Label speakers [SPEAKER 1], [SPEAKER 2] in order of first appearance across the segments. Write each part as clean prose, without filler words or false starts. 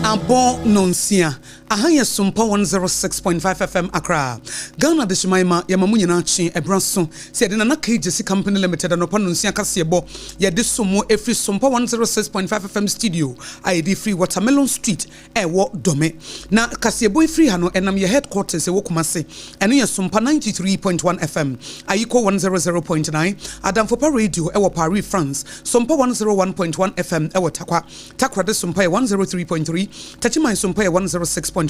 [SPEAKER 1] Abo nonsia. Ahanya Sompa 106.5 FM Accra. Ghana de Shimaima Yamamunya Nachi Ebranson said in an AKOSUA Company Limited and upon Nonsia Kasiebo ya de somo every Sompa 106.5 FM studio ID free Watermelon Street Ewo Dome. Na Kasiebo free hano enam ye headquarters Ewo Kumase eno ya Sompa 93.1 FM Ayiko 100.9 Adamfopa Radio Ewo Paris France Sompa 101.1 FM Ewo Takwa de Sompa 103.3 Tachima Sompa 106.1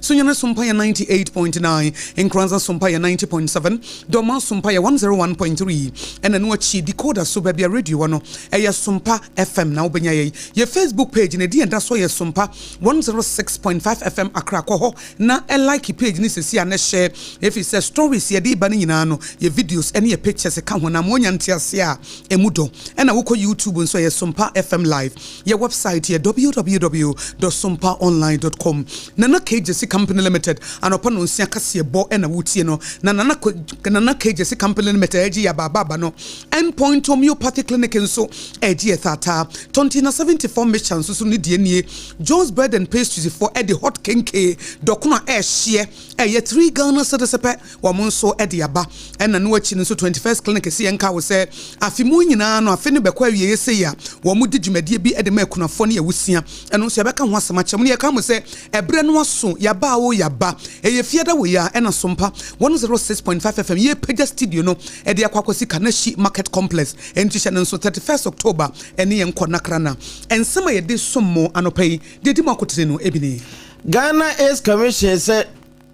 [SPEAKER 1] Sunyana Sompa 98.9 Nkranza Sompa 90.7 Doma Sompa 101.3 and Anuachi Decoder Subabia Radio wano eya Sompa FM na ubenya ye Facebook page ne di enda so ye Sompa 106.5 FM Accra ko na like page ni sesi na share if it says stories ye di ba ni nyina no ye videos ene ye pictures ka ho na monya ntiase a emudo ena wo ko YouTube nso ye Sompa FM live ye website ye www.sompaonline.com na AKOSUA Company Limited anopa no nsia Kasiebo ena wutie no na AKOSUA Company Limited eji ya baba no endpoint homeopathy clinic nso eji etata 74 missions so ni die nie Jones bread and pastries for Eddie hot kenke dokuna share eye 3 Ghana cedis wa monso edi aba ena no achi nso 21st clinic si enka wo se afimu nyina no afeni bekwa wie se ya wo mu di dwumadie bi ede makunafo ne yawusia eno so yabeka ho asamachem ne yaka mo se ebre no so yaba wo yaba eye fiada wo ya ena Sompa 106.5 FM ye page studio no ede akwakosi Kanashi Market Complex entisha nso 31st October ene yenko nakrana ensema ye de sommo anopai de di makote no ebini
[SPEAKER 2] Ghana is commission say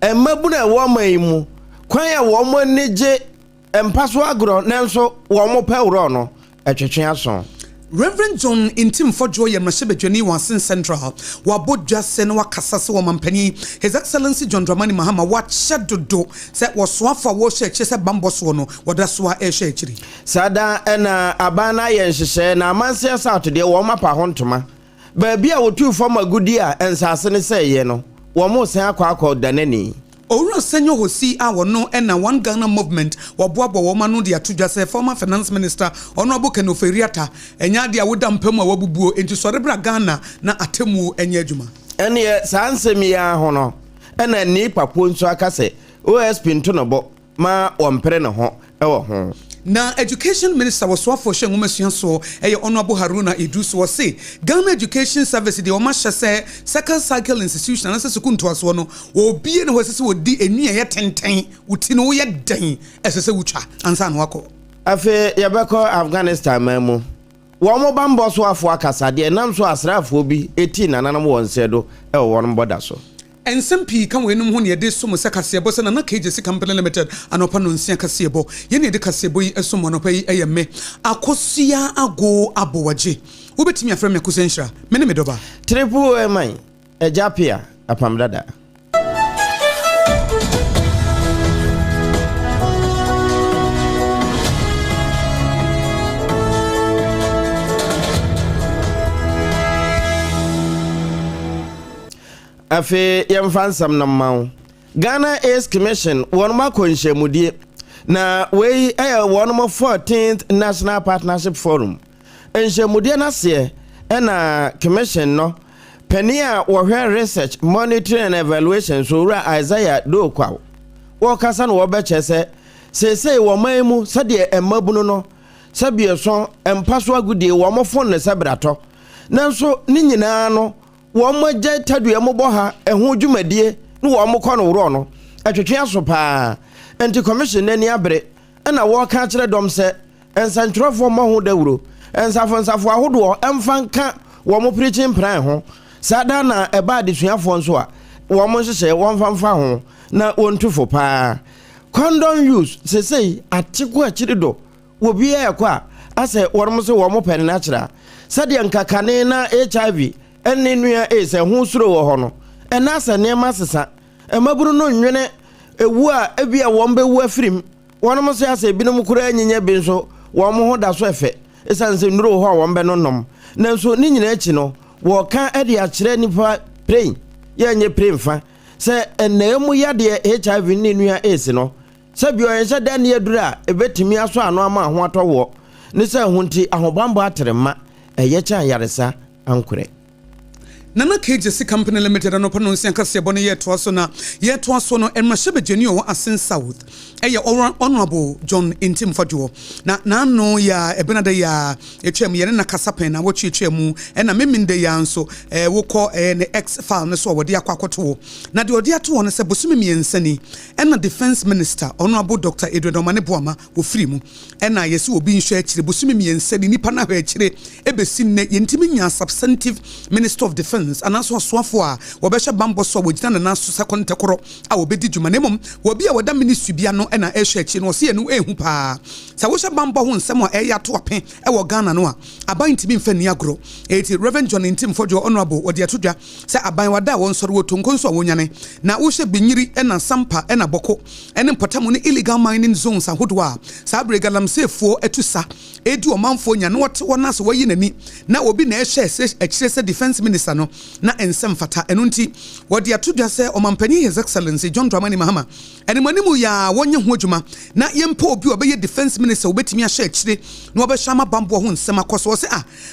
[SPEAKER 2] emabuna wo mayimu kwan ya wo mo nije empaso agro nanso wo mo pawro no etwetwe aso
[SPEAKER 1] Reverend John Intim for Joy and Mashebejani Wansin Central, Wabod Jasen Wakasas Womampani, His Excellency John Dramani Mahama, what shadow set was swafa washer chesa bamboswono, what that's why a shachri.
[SPEAKER 2] Sada and Abana Yenshe, na Mansia Saturday, Wama Pahontoma. Baby, I would two from a good year and Sassani say, yeno, Wamo Sanquako than any.
[SPEAKER 1] Ora senyo hosi awo no na one Ghana movement waboabo wo ma no dia to just former finance minister honorable Kenoferiata enya dia woda mpam a wabubuo enti sorebra Ghana na atemu enya adwuma
[SPEAKER 2] ene sansemi ya ho no ena ni papo nso akase OSP ntonobo ma ompere ne ho ewo ho
[SPEAKER 1] na education minister was swafo hwe nwomasuan so eye honorable Haruna Idris was say Ghana education service de o ma hye second cycle institution na se sekunto aso no obie ne ho se wodi enua ye tenten wuti no ye dan esese wutwa ansa no wako
[SPEAKER 2] afi yabeko Afghanistan mamu wo mo bambo so afo akasa de nam so asrafo bi 18 nananam won sedo e wo no boda so
[SPEAKER 1] Ensempi kan wenum ho ne de somo se Kasiebo se na AKOSUA Company Limited anopa no nsia Kasiebo ye ne de Kasiebo yi esomo no pa yi eyeme AKOSUA ABOAGYE wobetimi afrem yakusenhra mene medoba
[SPEAKER 2] triple man ABOAGYE apam dada afe yemfansam na mawo Ghana is commission won ma konhyemudie na we won mo 14th National Partnership Forum enhyemudie na se na commission no penia wo hwe research monitoring and evaluation so ra Isaiah do kwawo wo kasa no wo be chese sesei wo maimu sade emabuno no sabie so empaso agudie wo mo fon ne sabrato nanso ni nyina no wo mo je tadua mo bo ha eho dwumadie no wo mo kɔ no woro no atwetwe aso pa anti commission nani abre na wo ka kire dom se ensantwerofo mo ho dawuro ensafo ahodo emfanka wo mo preaching plan ho sada na eba desuafo nso a wo mo hyehyɛ wo mfamfa ho na wontufo pa condom use sesei atiko akiri do wo bia yakɔ a ase wo mo so wo mo pene na kira sade nkakane na HIV enne nua ese ho suro wo ho no ena asa nema sesa emaburu no nwene ewu a ebia wo mbewu afirim wono mo so ase binum kura nyinya bi nso wo mo ho da so efe esanse nuro ho a wo mbe no nom nanso ni nyina achi no wo ka ade a kire nipa pray ye nye pray mfa se enemu yade HIV ni nua ese no se bi o yense dan ye duru a ebetimi aso ano ama ho atɔwo ne se ho nti ahobambo atrema eye kyan yaresa ankure
[SPEAKER 1] Nana KJC Company Limited and Open Nonsian Casabona yet was on a yet was on and Mashebe Genio Asin South. Honorable John Intim Fajo. Na no ya Ebenada ya Echem Yana Casapena, what you chemu, and a mimin de yanso, woko and ex farm so what dia quacoto. Na the odia to one as a Busumi and Seni, and a defense minister, Honorable Dr. Edward Omanebuama, who freemu, and I yes will be shared the Busumi and Seni Nipana Ebesine Yentiminia substantive Minister of Defense. And also swafwa wabesha bambo so wojina na so second tekoro a obedi djuma nemom wobi a wada ministry bia no na ehwechi no se enu ehu pa sa wo bambo ho nsem a eya to apen e wo Ghana no a aban timi mfa ni agro eti Reverend John Intim Fojo honorable odi atodwa se aban wada won soro wo tonko nso wonyane na wo hye binyiri na sampa na boko ene potamu ne illegal mining zones ahodo a sa bregalam sefuo etusa edu omanfo nya no wote wona so wayi nani na obi na ehye ekire se defense minister no na ensem fata enunti wodi atodwa se omampanyi his excellency John Dramani Mahama enemanimu ya wonye ho adwuma na yempa obi obeye defense minister obetimi ahye akire na obehama bambo ho nsem akoso se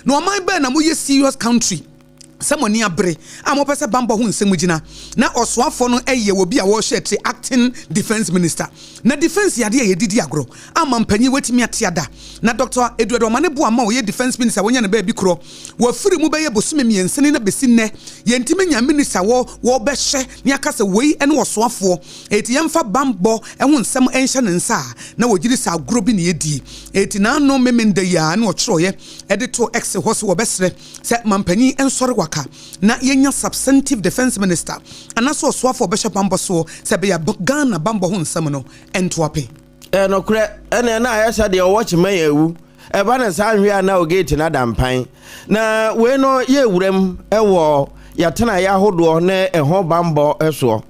[SPEAKER 1] na oman be na moye serious country Samoni abre amopese bambo hu nsemugina na oswafo no eye wobi a wo hye acting defense minister na defense yade ye didi agro amampanyi wetimi atiada na Dr. Edward Omanebu ama wo ye defense minister wonya ne ba bi kro wo firi mu be ye bosume miensene na besinne ye ntime nya minister wo be hye ne akase wei ene oswafo eti yemfa bambo ehu nsem enhye ne nsa na wogiri sa agro bi ne yedi eti na no memende ya na wo kyroye edito ex hose wo besre se mampanyi ensore na yenya substantive defense minister anaso swafo bishop amboso sebe ya Ghana bambo ho nsam no entwape
[SPEAKER 2] no kure ene na ayesha de watch man ewu e ba na sa hwe na ogate na dampan na we no ye wurem ewo yatena ya hodo na eho bambo eso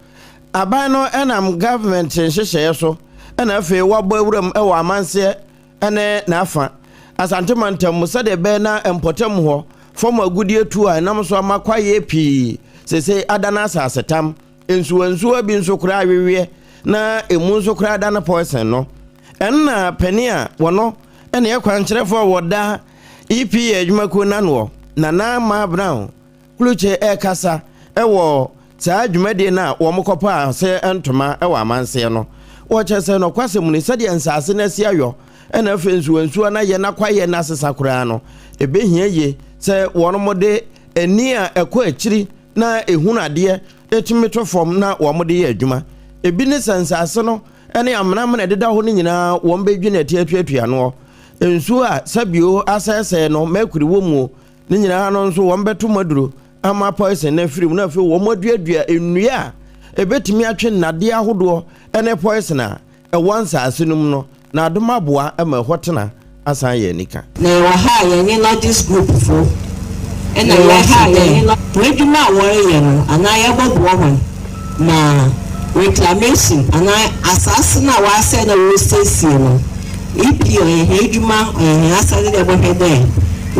[SPEAKER 2] aban no enam government nhyehyeye so na afi wabo wurem ewo amanse ene na afa asantemantam musa de be na empotem ho Former agudie tu a nam so amakwaye pi sese adana asasetam ensu abi nso kura awewe na emu nso kura adana poison no enna penia wono ene yakwan kyerefo woda EPA adwumako nano na ma brown kluche ekasa ewo saa adwumade na wo mkopa se entoma ewo amanse no wo kyese no kwase mu ni sade ensase na si ayo ena fe ensu na ye na kwaye na sesa kura no ebehia ye se wonomode eni a ekọ akiri na ehunade etimi to form na womode ye adwuma ebi ne sensase no ene amnam na deda ho nyina wombedwi na atuatua no ensu a sabio asese no makuri womu ne nyina no nso wombeto maduro ama poison na firim na fe womoduadua enua ebetimi atwe nade ahodo ene poison a ewansase num no na adoma boa ema hotena asan ye nika
[SPEAKER 3] na wa ha ye ni not this group for and I ha ye no reduma won ye no ana ye bobo ho na reclamation ana asase na wa say na we stay no ipio ye reduma asase de bobo de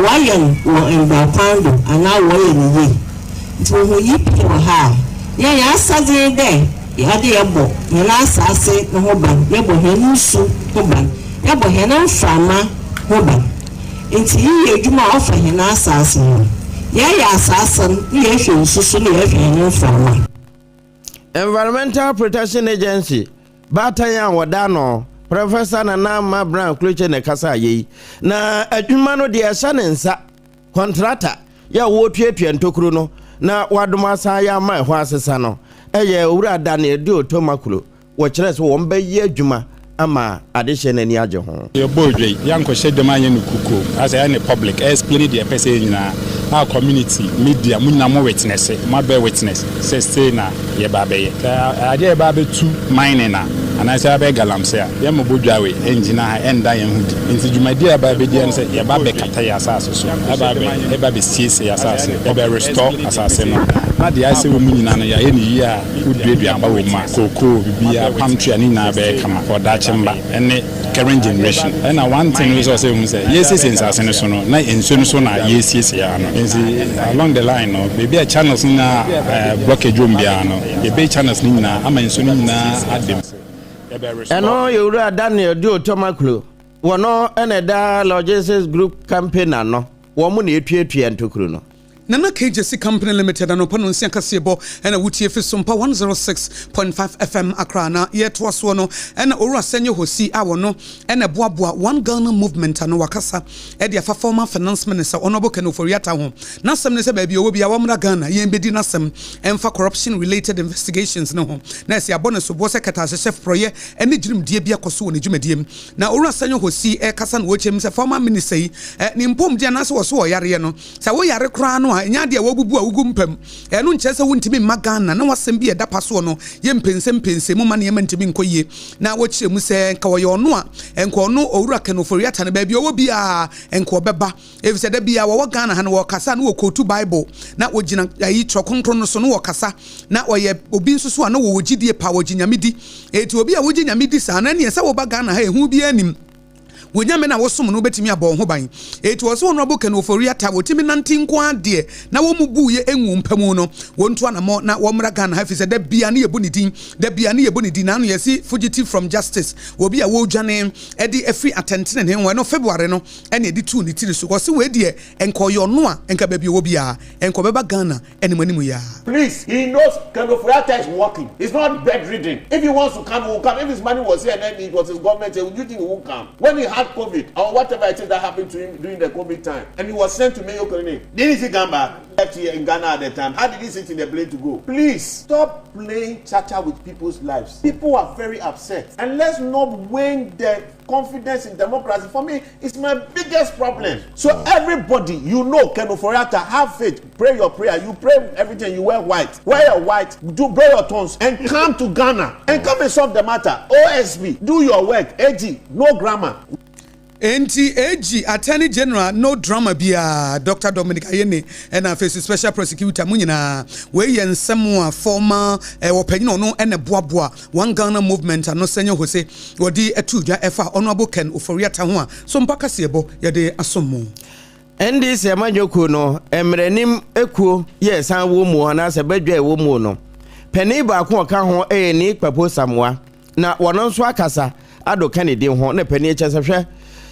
[SPEAKER 3] wa ye wo en ba pando ana wo ye ni ye to ho ipio ha ye asase de ya de ye bo ye na asase no ho ban ye bo he nusu ho ban ye bo he na fama hoba enti ye adwuma ofa he na asase no ye asase ye hwe nsusu ne ye hwe no fama
[SPEAKER 2] Environmental Protection Agency batanya wodano Professor Nana Mabran Kluche ne kasa ye na adwuma no de ehya ne nsa contractor ya wo tuatua ntokuru no na wadoma sa ya ma ho asesa no eye owura da na edi otomakulo wo kire so wo mba ye adwuma ama adehye nani agye ho
[SPEAKER 4] ye boldwe yanko shedem anye no kuko as any public explain the person nyina our community media munna mo witness ma be witness say na ye ba be ye ade ba be tu mining na anasa be galamse a ye mo bodwa we engine ha enda ye hudi nti dwumadi aba be dia nse ye ba be kata ya asase so aba be siese ya asase e be restore asase no na de ase wo munyina no ya ye ni yi a udua aba wo ma koko bibia palm tree ni na be kama for that chimba ene current generation and one thing we also say yes since asase so no na enso so na yes ya no along the line no baby a channels na blockage ombia no baby channels ni na ama enso ni na adem
[SPEAKER 2] eno yowura Daniel di otomaklo wono ene da logistics group campaign no wo mu na etuatua ntokuru no
[SPEAKER 1] Nana KJC Company Limited and Opano Nsia Kasiebo and a Wutie fi SOMPA 106.5 FM Accra na yet was one and Ora Senyo Hosi Awono and a Boabua one Ghana movement and Wakasa Edia former finance minister Honorable Kenuforiata home. Nasam Nesa baby obi awamra Ghana yembedi nasam and for corruption related investigations no home. Nasi abonus bosa kata chef proye and the dream dear bia kosu ni jumediem. Na Ora Senyo Hosi Kasan Wochem se former minister nimpom dia naso was so yare no. Sa wo yare kra no nya de wabubu awugumpam eno nkyese wontimi magana na wasem bi eda paso no ye mpense mu mane ntimi nkoye na wo kire mu se nka wo no a enko no owura Kenuforiata na ba bi owo bia enko beba efise da bia wo Ghana ha no wo kasa na wo kotu Bible na wo gina yi trokontro no so no wo kasa na wo ye obi nsusu a na wo gidie pa wo ginyamedi eti obi a wo ginyamedi sa na ne se wo ba Ghana ha ehu bi anim Wonyame na wosom no betimi abon ho ban eti wo so Honorable Kenuforiata wotimi nantin kwa de na wo mubu ye enwu mpamu no wontu anamo na wo mra Ghana hafi se da bia na yebu ni din da bia na yebu ni din na no yesi fugitive from justice wo bia wo dwane edi free attention ne ho no February no ene edi tu ni tiri so wo se we de enko yo no a enka ba bia wo bia enko beba Ghana enimanimu ya.
[SPEAKER 5] Please, he knows Kenuforiata is working. He's not bedridden. If he wants to come, he will come. If his money was here and then it was his government, you think he won't come? When he had COVID or whatever it is that happened to him during the COVID time, and he was sent to Mayo Clinic, didn't he come back? Left here in Ghana at the time. How did he sit in the plane to go? Please stop playing cha-cha with people's lives. People are very upset, and let's not wane their confidence in democracy. For me, it's my biggest problem. So everybody, you know, Kenuforiata, have faith, pray your prayer. You pray everything. You wear white. Wear your white. Do blow your tongues and come to Ghana and come and solve the matter. OSB, do your work. AG, no grammar.
[SPEAKER 1] Enti AG Attorney General no drama bia Dr. Dominic Ayene and a face special prosecutor munyina we yensemu a former opanyin no and boaboa one Ghana movement no Senyo Hose wodi etudwa efa Honorable Kenuforiata ho a so mpaka sebo ye de asomo
[SPEAKER 2] endi se manyoku no emrenim ekuo yes an wo mu na se badwa e wo mu no pani ba ko ka ho ni kpapo samwa na wono nso akasa ado Kennedy ho na pani echesehwe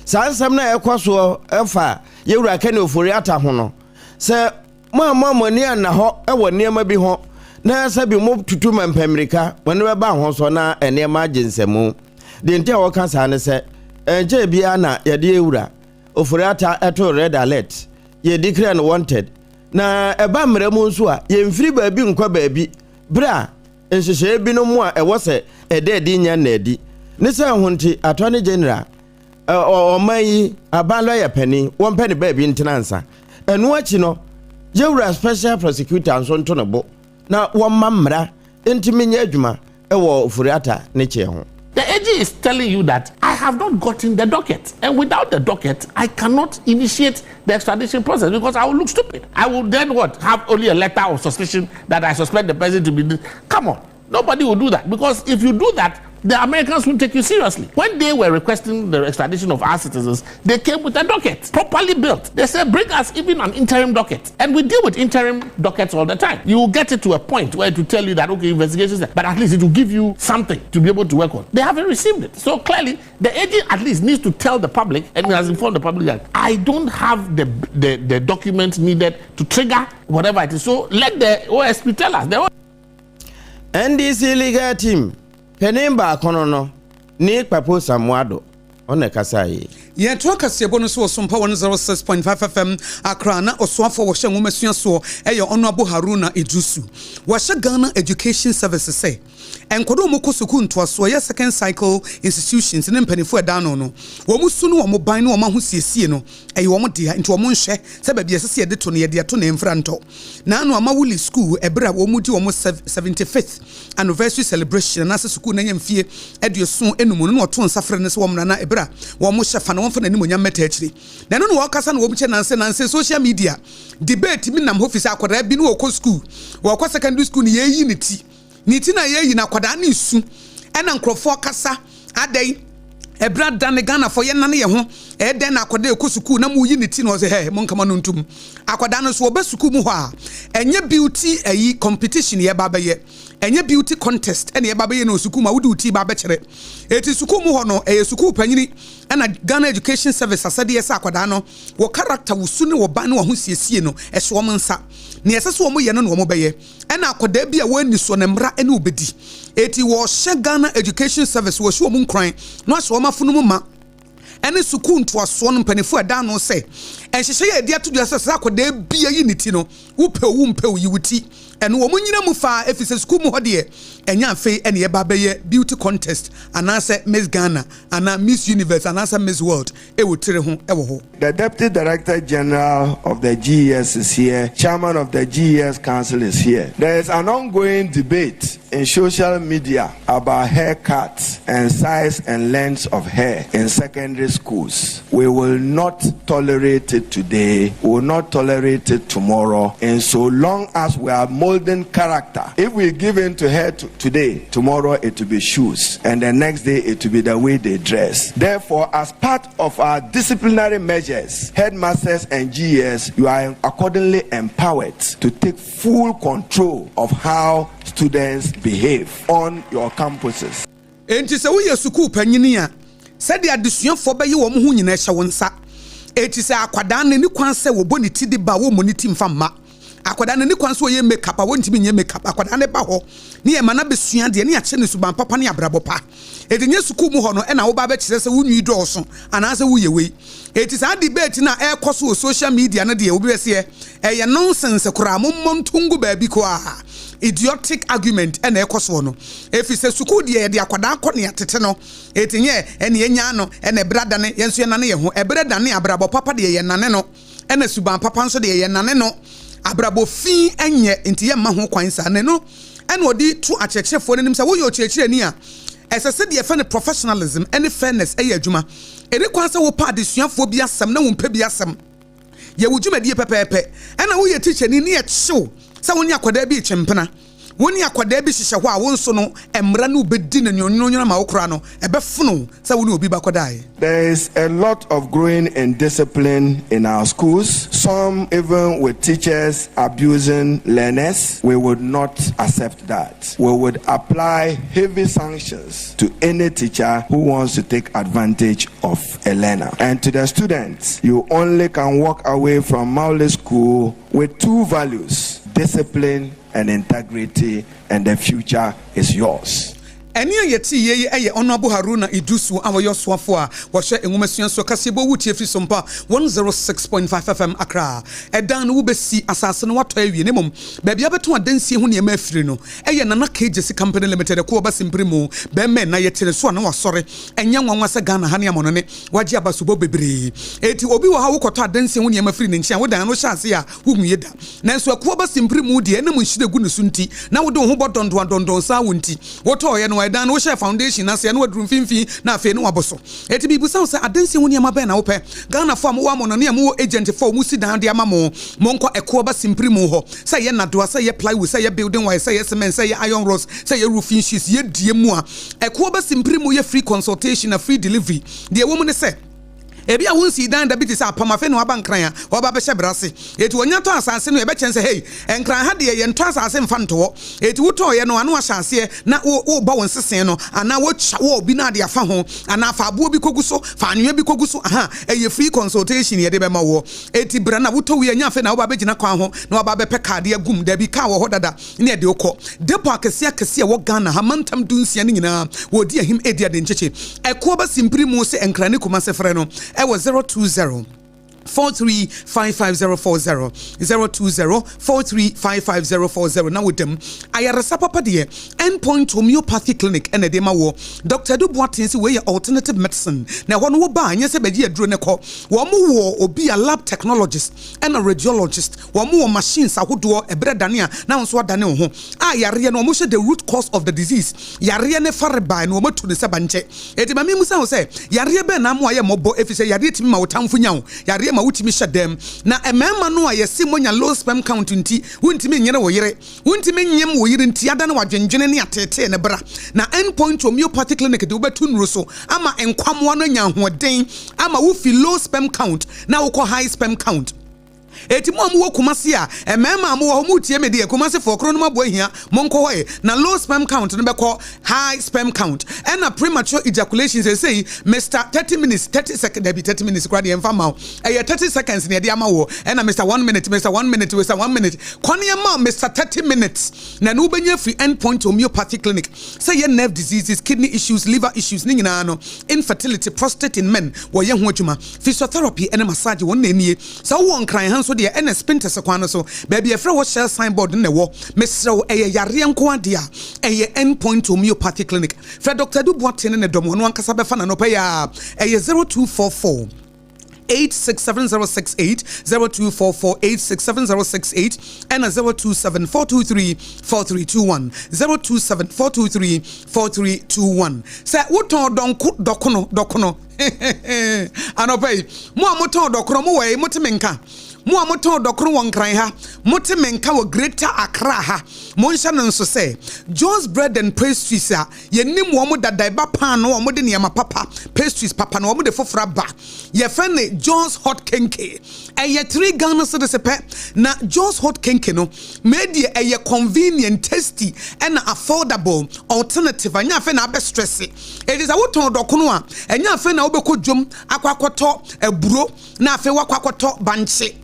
[SPEAKER 2] sansam na ekoso efa yewura Kenuforiata ho no se mani na ho ewo niema bi ho na se bi mo tutu mampamrika woni be ba ho so na enema aginsemu de ntia wo kan sa ne se enje bia na ye de yewura Oforiata eto red alert ye declare no wanted na eba mremu nso a ye mfiri baabi nkwa baabi bra enhyehyɛ bi no mu a ewo se ede nya na edi ne se honti Attorney General omayi abalo ya pani won pani baabi ntenansa enu achi no yewura special prosecutor nso nto no bo na won mamra ntimi nya adwuma ewo Oforiata ne che ho.
[SPEAKER 6] The AG is telling you that I have not gotten the docket, and without the docket I cannot initiate the extradition process because I will look stupid. I will then what, have only a letter of suspicion that I suspect the person to be. Come on, nobody will do that, because if you do that, the Americans will take you seriously. When they were requesting the extradition of our citizens, they came with a docket, properly built. They said, bring us even an interim docket. And we deal with interim dockets all the time. You will get it to a point where it will tell you that, okay, investigations, but at least it will give you something to be able to work on. They haven't received it. So clearly, the agent at least needs to tell the public, and has informed the public that I don't have the documents needed to trigger whatever it is. So let the OSP tell us. The
[SPEAKER 2] NDC legal team Penimba kono ni kpapo samwado one kasai
[SPEAKER 1] ye to akasiebo no so SOMPA 106.5 FM Accra na osoafo wo hye ngomasua so eye Honorable Haruna Edusu wo hye Ghana Education Services say enkodo mo kosuku ntoaso ye second cycle institutions ne mpanifo edano no wo musu no wo ban no wo ma ho siesie no eye wo mo dia nti wo mo nhwe se ba bia sese ye de to no ye de to na emfra nto na no amawuli school ebra wo mu di wo mo 75th anniversary celebration na se school na nyamfie eduoso enumu no to nsafre ne se wo mra na ebra wo mo hye fa no won fa na ni monyam meta akiri na no wo kasa na wo mche nanse social media debate mi nam office akwara bi no wo ko school wo ko secondary school ni yeyi ni ti na yeyi na kwada na isu ena nkrofo kasa adai ebra dan Ghana for ye nane ye ho den akwada ekɔ sukuu na mu yi ne ti no say hey mon kama no ntum akwada no so oba sukuu mu hɔ a enye beauty ayi competition ye ba bɛyɛ enye beauty contest ene ye ba bɛyɛ no sukuu ma wudi uti ba bɛkyerɛ eti sukuu mu hɔ no sukuu panyini ana Ghana Education Service asade yɛ sa akwada no wo character wo su ne wo ba ne wo ho siesie no ɛso wo nsa ne yɛsɛ so wo mo yɛ no wo mo bɛyɛ ɛna akwada bi a wo ani so ne mmra ene obedi eti wo hyɛ Ghana Education Service wo hye wo mo nkran no aso wo mafunu mu ma ene sukuu ntoaso no mpanifo ɛda no sɛ ɛhyehyɛ yɛ de ato dua sɛ akwada bi ayi ne ti no wo pɛ wo mpɛ wo yi wuti eno wo munyina mu fa efise sukuu mu hɔ de enya afei ene ye ba bɛyɛ beauty contest anase Miss Ghana ana Miss Universe anase Miss World e wo tire ho e wo ho.
[SPEAKER 7] The Deputy Director General of the GES is here. Chairman of the GES Council is here. There is an ongoing debate in social media about haircuts and size and length of hair in secondary schools. We will not tolerate it today. We will not tolerate it tomorrow. And so long as we are molding character, if we give in to hair today, tomorrow it will be shoes, and the next day it will be the way they dress. Therefore, as part of our disciplinary measures, headmasters and GES, you are accordingly empowered to take full control of how students behave on your campuses.
[SPEAKER 1] Enti se wo ye sukuu panyini a se de adesuafo bɛyɛ wo mo ho nyina ɛhyɛ wo nsa eti se akwada ne ni kwan se wo bɔ ne ti de ba wo mo ne ti mfa mma akwada ne ni kwan se wo ye makeup a wo ntimi nye makeup akwada ne ba hɔ ne ye mana besua de ne ya kye ne suban papa ne abrabo pa eti nye sukuu mu hɔ no ɛna wo ba bɛ kyerɛ se wo nwi dɔɔso anaase wo ye wei eti sa debate na ɛkɔ so social media na de obi bɛse ɛyɛ nonsense kora mo montungu ba bi ko a idiotic argument ene ekoso no efise sukuu de de akwada akọ ne atete no etinye ene enya no ene brada ne yenso ye nane ye ho ebrada ne abrabo papa de ye nane no ene suban papa nso de ye nane no abrabo fi enye nti ye ma ho kwan sa ne no ene odi tu akyekyrefo ne nim sa wo ye okyekyreni a esese de ye fa ne professionalism ene fairness eye adwuma ene kwan sa wo pa adesuafo bi asem na wo mpa bi asem ye wudwumadi pepepe ene wo ye teacher ni ye kyew sa woni akwada bi chempena woni akwada bi hihye ho a wonso no emra no bedi na nyonyo ma wokra no ebefuno sa woni obi ba kwadae.
[SPEAKER 7] There is a lot of growing indiscipline in our schools, some even with teachers abusing learners. We would not accept that. We would apply heavy sanctions to any teacher who wants to take advantage of a learner. And to the students, you only can walk away from Maule School with two values: discipline and integrity, and the future is yours.
[SPEAKER 1] Eni yeti ye Honorable Haruna Idusu awoyo soafo a wo hwe enwumasua so kasebo wutie fi SOMPA 106.5 FM Accra edan no wubesi asase no wato awie ne mom ba bia beto adansie ho ne ma afiri no nana KJC Company Limited ko ba simpremu be men na yetere so na wasore enya nwanwa se Ghana ha ne amono ne waje abasubo bebre eti obi wo ha wo koto adansie ho ne ma afiri ne nkia wo dan no hyase a wo hu yeda nanso ko ba simpremu de na mu nhire gu ne sunti na wo de ho bodondon sa wonti wo to ye no dan wo share foundation na se na wadrum finfi na afi no waboso eti bibusa se adansie ho ne ma be na wo pe Ghana fo am wo amono ne mo agent fo mu si dan de ama mo nko eko ba simpremu ho se ye nadoa se ye plywood se ye building wire se ye cement se ye iron rods se ye roofing sheets ye die mu a eko ba simpremu ye free consultation na free delivery de wo mu ne se ebi a wonsi dan da biti sa pamafe no abankran a oba be hyebrase eti wonya to asase no e be kyense hey enkran ha de ye nto asase mfanto eti wuto ye no ano ahyase na wo ba won sesen no ana wo cha wo obi na de afa ho ana fa abo bi koguso fa anwe bi koguso aha eye free consultation ye de be ma wo eti bra na wuto we nya afa na wo ba be gina kwan ho na wo ba be pe card ye gum da bi ka wo ho dada ne de okọ depo akese wo Ghana ha mantam dunsia ne nyina wo di ahim edia de ncheche eko ba simpri mu se enkran ne kuma se frɛ no was 020-4355-040 020-4355-040 now with them ayarasa papa de endpoint homeopathy clinic and edema wo Dr. Duboatin say we alternative medicine na wono wo ba anya se bedi aduro ne ko wo mo wo obi a lab technologist and a radiologist wo mo wo machines ahodo ebre dane a na nso adane wo ho yareɛ no ɔmo the root cause of the disease yareɛ ne fareba no ɔmo to ne sabanche eti ma me musa wo sɛ yareɛ bɛ na mo ayɛ mɔbɔ efisɛ yareɛ timi ma wotamfo nya wo yareɛ ma wotimi hyɛ dem na emema no ayɛ si monya low sperm count nti wontimi nyere wo yere wontimi nyem wo yere nti ada na wadwenwene ne atete ne bra na endpoint homeopathic clinic de wobetu nuru so ama enkwamwa no nya hoden ama wo fi low sperm count na wo high sperm count eti mo amwo kumase a emema amwo ho mutie me de kumase for kro no mabo ahia monko hoye na low sperm count no beko high sperm count and a premature ejaculation say Mr 30 minutes 30 seconds there be 30 minutes kwade emfa ma 30 seconds ne de ama wo and Mr 1 minute Mr 1 minute Mr 1 minute kwani ma Mr 30 minutes na no benya free endpoint homeopathic clinic say ye nerve diseases kidney issues liver issues ni nyina no infertility prostate in men wo ye ho adwuma physiotherapy and massage won na nie so wo nkran han so de ene spinter sekwan so baby e frɛ wo share signboard ne wo mesrew eye yare nko ade a eye endpoint homeopathic clinic frɛ Dr. Duboate ne dom no ankasa befa na no pa ya eye 0244 867068 0244 867068 and 0274234321 0274234321 say woton dokono anopai mo amoton dokono mo we motimenka mo amoton dokoro won kran ha motimenka wo Greater Accra ha mo nhyɛ no nso sɛ John's bread and pastries a yenim wo mo dada ba pan no wo mo de niam papa pastries papa no wo mo de fofora ba ye fa ne John's hot kenke eye 3 Ghana cedis pe na John's hot kenke no media eye convenient tasty and affordable alternative anya fa na be stress it is a woton dokono a anya fa na wo be kodwom akwakoto eburo na afa wakwakoto banche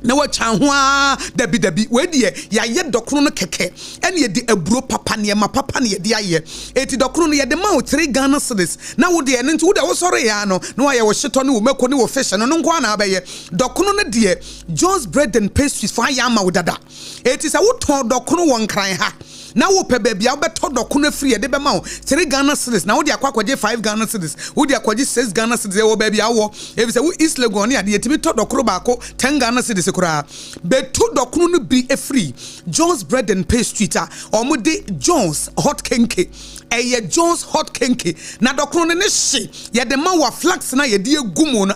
[SPEAKER 1] na wa chanhwa dabi we de ya ye dokro no keke ene ye de aburo papa ne ma papa ne ye de aye eti dokro no ye de ma 3 Ghana cedis na wo de ene nti wo de wo sore ya no na wa ye wo hyeto ne wo mako ne wo fish no nko na abaye dokro no de John's bread and pastries fa ya ma wo dada eti sa wo ton dokro won kran ha na wo pe baby a beto dokono free de be ma 3 Ghana cedis na wo de akwakoje 5 Ghana cedis wo de akwaje 6 Ghana cedis e wo baby awo e be say wo East Legon ne ade yetimi to dokoro ba ko 10 Ghana cedis kura beto dokono no bi e free John's bread and pastry ta omo de John's hot kenke eye John's hot kenke na dokoro ne hye ye de ma wa flax na ye de egumo no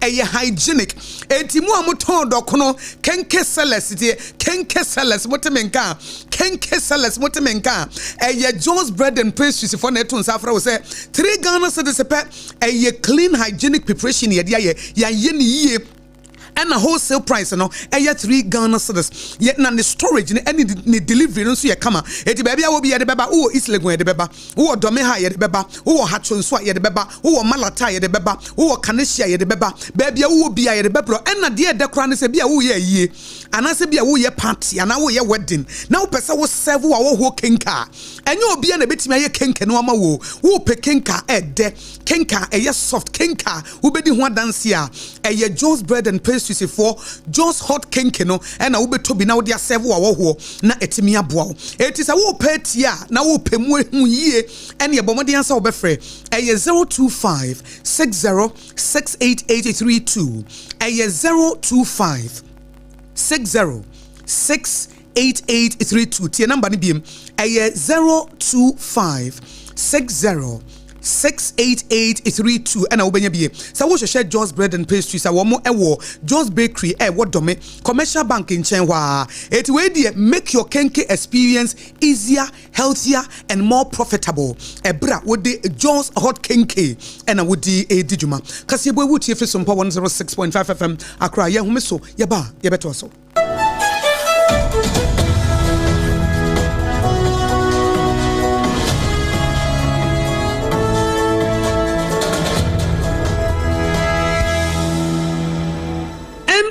[SPEAKER 1] eye hygienic enti mu amoton dokono kenke celeste kenke celeste motemenka kenke celeste motemenka eye John's bread and pastries for na eto nsafra wo say 3 Ghana cedis pe eye clean hygienic preparation ye de ye ne yie and a wholesale price no 3 Ghana cedis yet na the storage any delivery no so ye kama eti baby a wo bi ye de beba wo East Legon ye de beba wo dome ha ye de beba wo hachonso ye de beba wo malata ye de beba wo kanesia ye de beba baby a wo bi ye de bebro and na de kra ne se bi a wo ye yie anase bi a wo ye party ana wo ye wedding na wo pese wo serve wo ho kenka enye obi na betimi aye kenka no ama wo pe kenka de kenka eye soft kenka wo bedi ho dance a eye John's bread and pastries for John's hot kenke no and na wo beto bi na wo dia serve wo na etimi aboa it is a wo petia na wo pemu hu yie ene ye bomode ansa wo befre eye 025 606882 eye 025 606882 tie number ni biem eye 025 606832 and obenya bie sa wo hwehwe John's bread and pastries a wo mo ewo John's bakery wo dome commercial bank in Chenwa it we dey make your kenke experience easier healthier and more profitable ebra wo dey John's hot kenke and wo dey edijuma kase bo wutie fi SOMPA 106.5 FM Accra ye home so ye ba ye beto so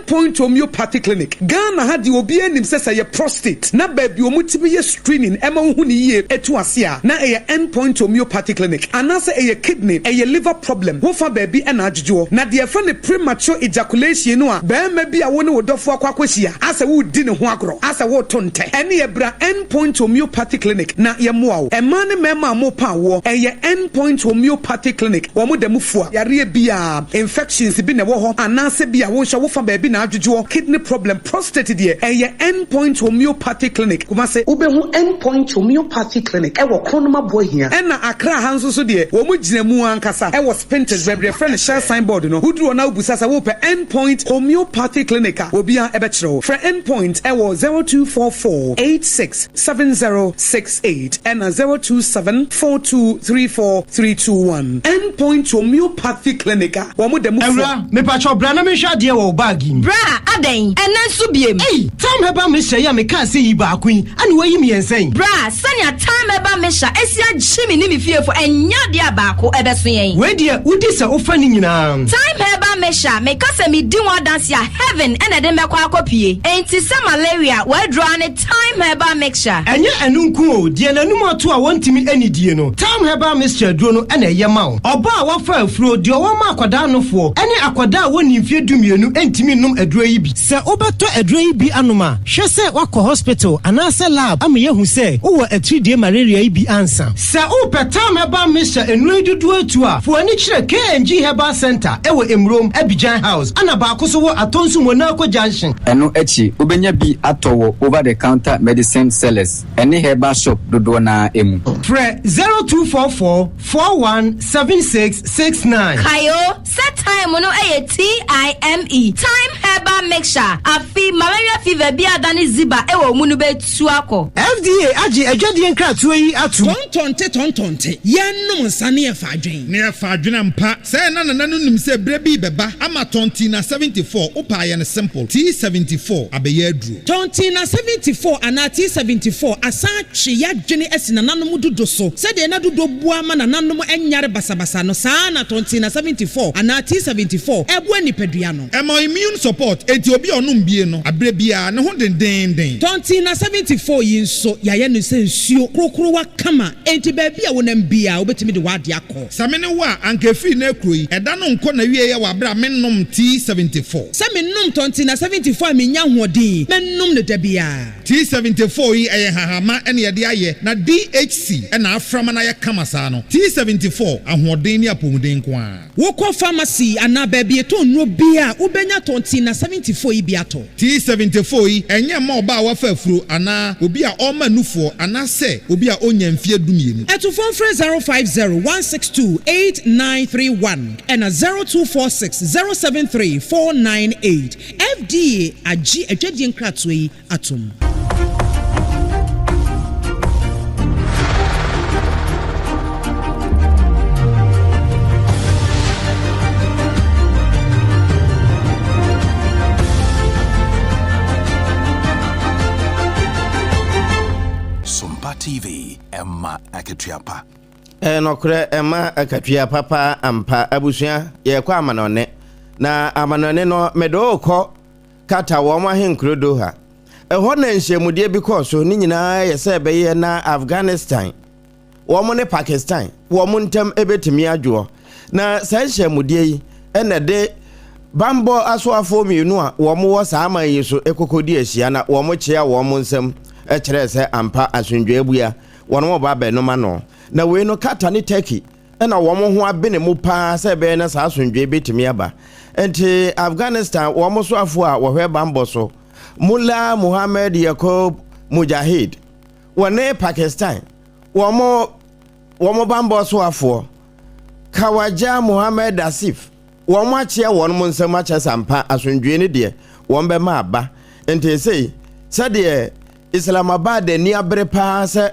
[SPEAKER 1] Point homeopathic clinic Ghana had obi anim sesa ye prostate na baby omutimi ye screening ema hu ni ye etu ase a na eye endpoint homeopathic clinic anase eye kidney eye liver problem wo fa baby ena adwodwo na de fa ne premature ejaculation no a ba ma bi a wo ne wodofo akwakwahia asa wo di ne ho agro asa wo to nte ene ye bra endpoint homeopathic clinic na ye moa wo ema ne mema mo pa wo eye endpoint homeopathic clinic wo mo da mufua yare bia infections bi ne wo ho anase bia wo hwa wo fa baby na adwodwo adwo kidney problem prostate deɛ ɛyɛ endpoint homeopathy clinic kuma sɛ wobɛhu endpoint homeopathy clinic ɛwɔ kronoma boy here ɛna akra ha nso so deɛ wɔn mu gyina mu ankasa ɛwɔ spintex baabi friend share signboard no woduru na wobusa sɛ wopɛ endpoint homeopathy clinic a obi a ɛbɛkyerɛw frɛ endpoint ɛwɔ 0244867068 ɛna 0274234321 endpoint homeopathy clinic a wɔn mu dɛm
[SPEAKER 8] Ewra me pacho bra na me hwa de wo bag yi
[SPEAKER 9] bra adan ɛna nso biem
[SPEAKER 8] ei tam heba me hye ya me ka se yi ba ko yi ane wayi me yensen
[SPEAKER 9] bra sanya time heba me hya esia gyimi ni me fiefo enya de abaako ɛbɛso yɛn
[SPEAKER 8] we de udi se ofa ni nyina
[SPEAKER 9] time heba me hya me ka se me di one dance ya heaven ɛna de mekɔ akɔpie enti se malaria we draw ne time heba mixture
[SPEAKER 8] enye enunku o de nanum ato a wontimi anidie no time heba mixture duro no ɛna ɛyɛ ma wo ɔba a wafa afuro de ɔwɔ ma akwada nofo ɛne akwada a woni mfie dumienu entimi num aduro yi bi se obeto aduro yi bi anoma hwɛ sɛ wakɔ hospital anase lab ama yehu sɛ wowɔ atridie malaria yi bi ansa se wopɛ time heba mixture enu dudu atu a fo ani kyerɛ KNG Herbal Center ɛwɔ Emrom Abidjan House ana baako so wɔ Atonsu Monaco Junction
[SPEAKER 10] ɛno akyi wobɛnya bi atɔwɔ over the counter medicine sellers ɛne herbal shop dodoɔ na emu
[SPEAKER 8] frɛ 0244417669
[SPEAKER 9] kayo set time no TIME time heba mixture afi malaria fever bi adane ziba ɛwɔ mu no betu akɔ
[SPEAKER 8] FDA agye adwadie nkratoɔ yi ato
[SPEAKER 11] tontonte yɛnnom nsa ne yɛfa adwen ne yɛfa adwen mpa sɛ na no nim sɛ brɛ bi bɛba ama tontina 74 wopa yɛ no simple T74 abɛyɛ aduro tontina 74 ana T74 asa twe yɛadwene asi nananom dodo so sɛdeɛ na dodo bua ma nananom ɛnyare basabasa no saa na tontina 74 ana T74 ɛboa nipadua no ɛma immune support enti obi ɔnom bie no abrɛ bia ne ho dendenden tontina 74 yi nso yɛayɛ no sɛ nsuo krokrowa kama enti baabi a wonam bia wobɛtumi de wade akɔ samene wa ankafi na akuro yi ɛda no nkɔ na wie yɛ wabra mennom T74 sɛ mennom tontina 74 a menya hoɔden mennom ne da bia T74 yi ɛyɛ hahama ɛne yɛde ayɛ na DHC ɛna aframa na yɛ kama saa no T74 ahoɔden ne apɔmuden ko a wokɔ pharmacy ana baabi eto nnuro bia wobɛnya tontina 74 yi bi atɔ T74 yi ɛnyɛ ma ɔba a wafa afuro ana obi a ɔma nufoɔ ana sɛ obi a onya mfie dumienu ɛtofon frɛ 050-162-8931 ɛna 0246-073-498 FDA agye adwadie nkratoɔ yi atom
[SPEAKER 12] SOMPA TV Emma Akatuapa
[SPEAKER 2] nokre Emma Akatuapa pa ampa abusua ye kwa amanone na amanone no medo kɔ kata wo ma henkrodo ha ɛhɔ na nhyiamudie bi kɔ so ni nyinaa yɛ sɛ bɛyɛ na Afghanistan wo mo ne Pakistan wo mo ntam ebetimi adwo na saa nhyiamudie yi ɛna de bambo asoafo mienu a wo mo wɔ saa man yi so ekokodi ahyia na wo mo kyea wo mo nsam ɛkyerɛ sɛ ampa asundwe abua wɔn mo ba bɛ no ma no na we no kata ne Turkey ɛna wo mo ho abene mu paa sɛ bɛyɛ na saa asundwe betimi aba enti Afghanistan wo mo so afo a wo hwɛ bambo so Mullah Muhammad Yaqub Mujahid wɔne Pakistan wo mo bambo so afo Khawaja Muhammad Asif wo mo akyea wɔn mo nsam akyɛ sampa asundwe ne de wɔn bɛ ma aba enti sei sɛdeɛ Islamabad ni abre pa sɛ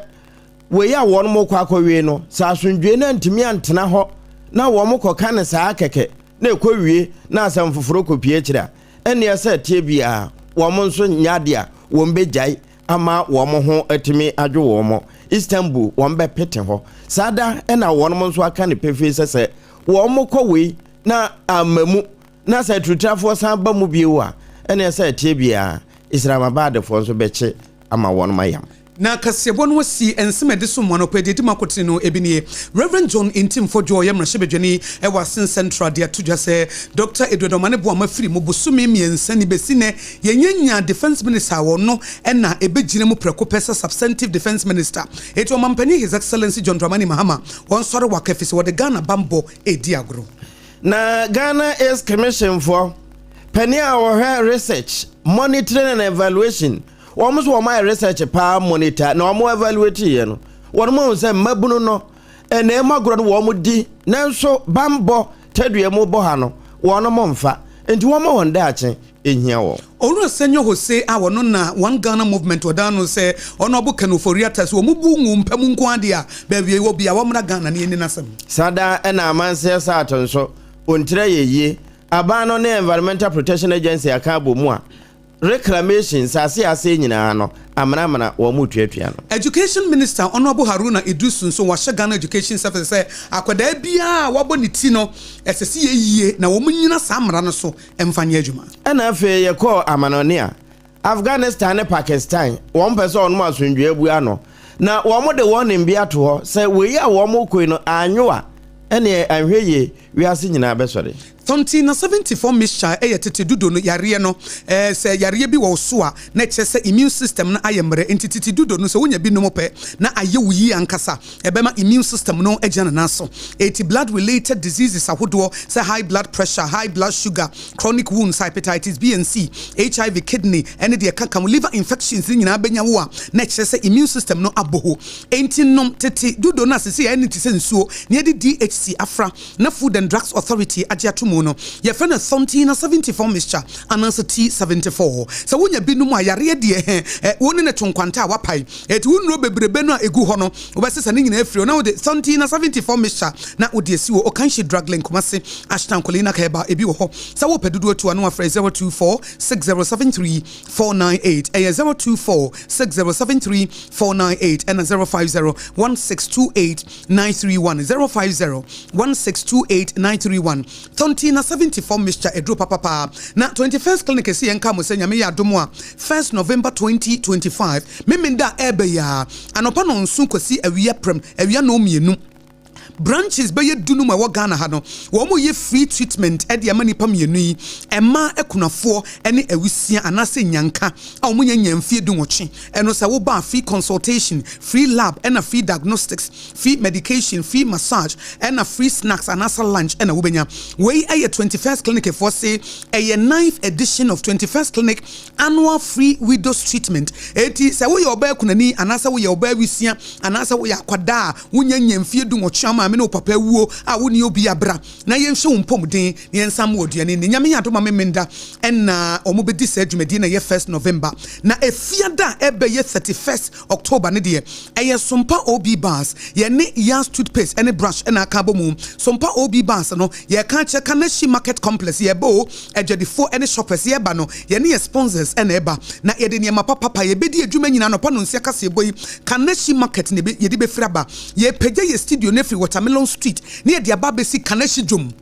[SPEAKER 2] we ya wɔn mo kɔ akɔwie no sa asundwe na ntimi antena hɔ na wɔn mo kɔ kan saa kɛkɛ na ekɔwie na asɛm foforo kɔpie kyira ɛne ɛsɛ tie bia wɔn mo nso nyade a wɔn bɛgyae ama wɔn mo ho atimi adwo wɔn mo Istanbul wɔn bɛ pete hɔ sada ɛna wɔn mo nso aka ne pefe sɛ wɔn mo kɔ we na amamu na sɛ tutrafoɔ san ba mu bie wa ɛne ɛsɛ tie bia Islamabad fo nso bɛkye ama wɔn mayam
[SPEAKER 1] na kasebo no si ensemede so mo no pedi di makoti no ebinie Reverend John Intimfo Jo ye mrahye bedwani e wasen central de atodwa se Dr. Edwedomane Boama firi mo bosome miensa ni besine yenya defense minister wo no na ebegire mu preko pesa substantive defense minister eto mampani His Excellency John Dramani Mahama won sore wakafisi wo de Ghana bambo edi agro
[SPEAKER 2] na Ghana is commission for Penia or research, monitoring and evaluation. Almost one my research pa monitor, no more evaluation. One more say mabuno no, and Emma Grand Womudi, Nanso Bambo, Teddy Mobohano, one monfa, and one more on that in here.
[SPEAKER 1] Olu Senyo Jose awo no na one Ghana movement wadano say onobu kenuforiatas wo mubu ngumpemu nkwandia bewe wo bia wo mra Ghana ni nasem.
[SPEAKER 2] Sada ena amanse saton so ontire yeye abano ne Environmental Protection Agency akabo mu a reclamation sase ase nyina no amana wo mutuatua no.
[SPEAKER 1] Education Minister Honorable Haruna Idrisu so wa Ghana Education Service say akwada bia wabo ni ti no esese yeye na wo munyina samra no so emfanye adwuma.
[SPEAKER 2] Ena afi ye call amanone a Afghanistan and Pakistan one person on ma asundwe abua no na wo mo de won bia to ho say we ya wo mo koi no anyoa ene anhweye wi ase nyina besore.
[SPEAKER 1] Tonti na 74 mixture tete dudo no yare no se yare bi wo so a na kyese immune system na ayemre entity dudo no so wonya bi no mope na aye wuyi ankasa ebema immune system no agya na so blood related diseases ahodo say high blood pressure, high blood sugar, chronic wounds, hepatitis B and C, HIV, kidney and the kakam liver infections nyina benya wo a na kyese immune system no aboho enti nom tete dudo na se entity sensuo ne de DHC afra na Food and Drugs Authority agya no ye friend something na 74 mixture anansa T74 so wonya binum a yare de woni ne tonkwanta wapai eti wonro bebrebe no egu ho no obesesa ne nyina afrio na wode something na 74 mixture na wode asi wo okanshi drug link kumase ashtan kolina keba ebi wo ho so wo pedudu to anu afre 024 6073 498 024 6073 498 and 050 1628 931 050 1628 931 na 74 mixture edro papa na 21st clinic esi enka mo senya me ya domo a 1st November 2025 memenda ebe ya anopa no nsu kwasi awia prem awia no mienu branches be ye dunu ma wo Ghana ha no wo mo ye free treatment e de amani pam yenu yi ema ekunafo ene awusia anase nyanka a wo mo nyamfie dunwoche eno se wo ba free consultation, free lab and a free diagnostics, free medication, free massage and a free snacks anasa lunch and a wobenya we a 21st clinic for say a 9th edition of 21st clinic annual free widows treatment eti se wo ye oba kunani anasa wo ye oba wisia anasa wo ye akwada wo nyamfie dunwoche me no papa wuo a woni obi abra na yenhwe wo mpomden ne yensam woduane ne nyame yadoma memenda na omobedi sa adwumadi na ye 1st November na efiada ebe ye 31st October ne de eye sompa OB bars ye ne yas toothpaste ene brush na akabo mu sompa OB bars no ye kan che Kanashi Market Complex ye bo edwedifo ene shoppers ye ba no ye ne sponsors ene eba na ye de ne mapapa ye bedi adwuma nyina no pa no nsia kase boyi Kanashi Market ne ye de be fraba ye pagya ye studio ne free Watermelon Street near the Ababesi Kanashi Jum.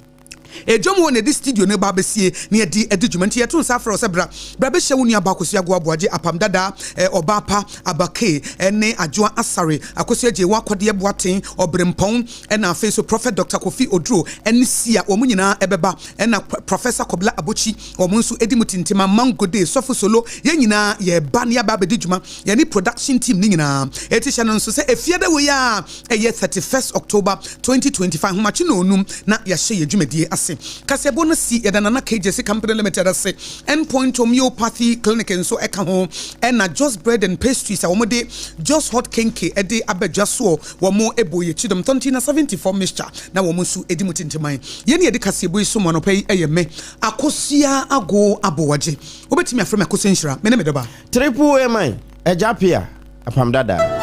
[SPEAKER 1] A jom won a studio ne babesie near the edugment here to Safra Sebra, Brabesha Unia Bakosia Guabuaje Apam Dada'a, Obapa, Abake, Ene Ajua Asare, Akosia Jewa Kwadia Boatin, or Brempong, and our face of Prophet Dr. Kofi Odro, and Sia Omunina Ebeba, and Professor Kobla Abuchi, or Munsu Edimutin Tima Mango Day, Sofu Solo, Yenina, Ye Bania Babedijuma, Yani production team Nina, Etishan so say, if yada we are a year 31st October 2025, Machino Num, na Yashe Jumedi. Kasebona si yadanana KJC Company Limited ase Endpoint Homeopathy Clinic and so eka ho na Just Bread and Pastries awomode Just Hot Kenke ede abedwaso womo eboye chidom 74 mixture na womo su edimutintiman yene yede kasebo iso mo no pay eyeme akosua ago aboagye obetimi afrem akosenhira me ne medeba
[SPEAKER 2] triple am ejapia apam dada